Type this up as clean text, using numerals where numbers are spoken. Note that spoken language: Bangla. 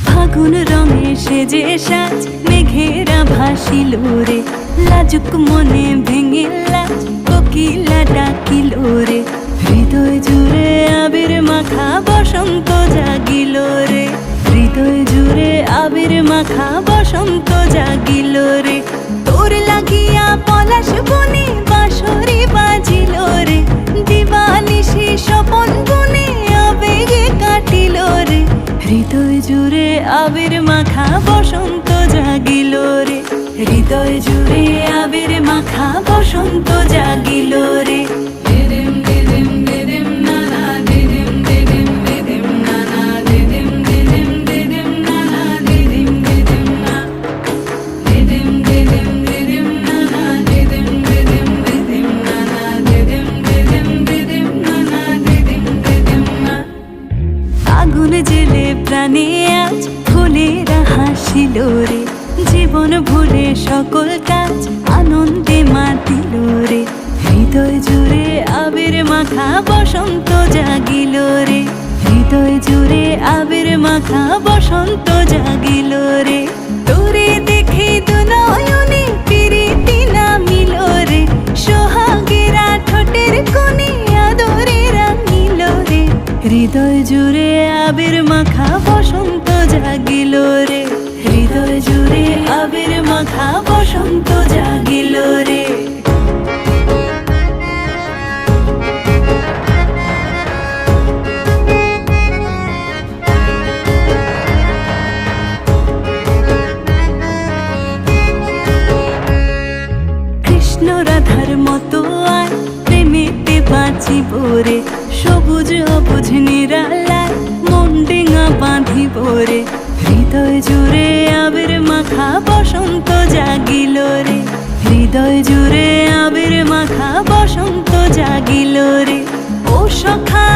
ফাগুন রঙে সেজে সাজ মেঘেরা ভাসিল রে, লাজুক মনে ভেঙে লাজ কোকিলা ডাকিল রে। হৃদয় জুড়ে আবির মাখা বসন্ত জাগিল রে, হৃদয় জুড়ে আবির মাখা বসন্ত জাগিল রে। তোর লাগিয়া পলাশ বনে বাঁশরি বাজিল রে, দিবানিশি স্বপন বনে আবেগে কাটিল রে। হৃদয় জুড়ে আবির মাখা বসন্ত জাগিল রে, হৃদয় জুড়ে আবির মাখা বসন্ত জাগিল রে। আগুন জেলে প্রাণে আজ ফুলেরা হাসিল রে, জীবন ভুলে সকল কাজ আনন্দে মাতিল রে। হৃদয় জুড়ে আবির মাখা বসন্ত জাগিল রে, হৃদয় জুড়ে আবির মাখা বসন্ত জাগিল রে। তোরে দেখে দু নয়নে প্রীতি নামিল রে, সোহাগেরা ঠোঁটের কোণে আদরে রাঙিল রে। হৃদয় জুড়ে আবির মাখা বসন্ত জাগিল রে, হৃদয় জুড়ে আবির মাখা বসন্ত জাগিল রে। কৃষ্ণ রাধার মতো আর প্রেমেতে বাঁচিব রে, সবুজ অবুঝ নিরালায় মন ডিঙা বাঁধিব রে। হৃদয় জুড়ে আবির মাখা বসন্ত জাগিল রে, হৃদয় জুড়ে আবির মাখা বসন্ত জাগিল রে। ও সখা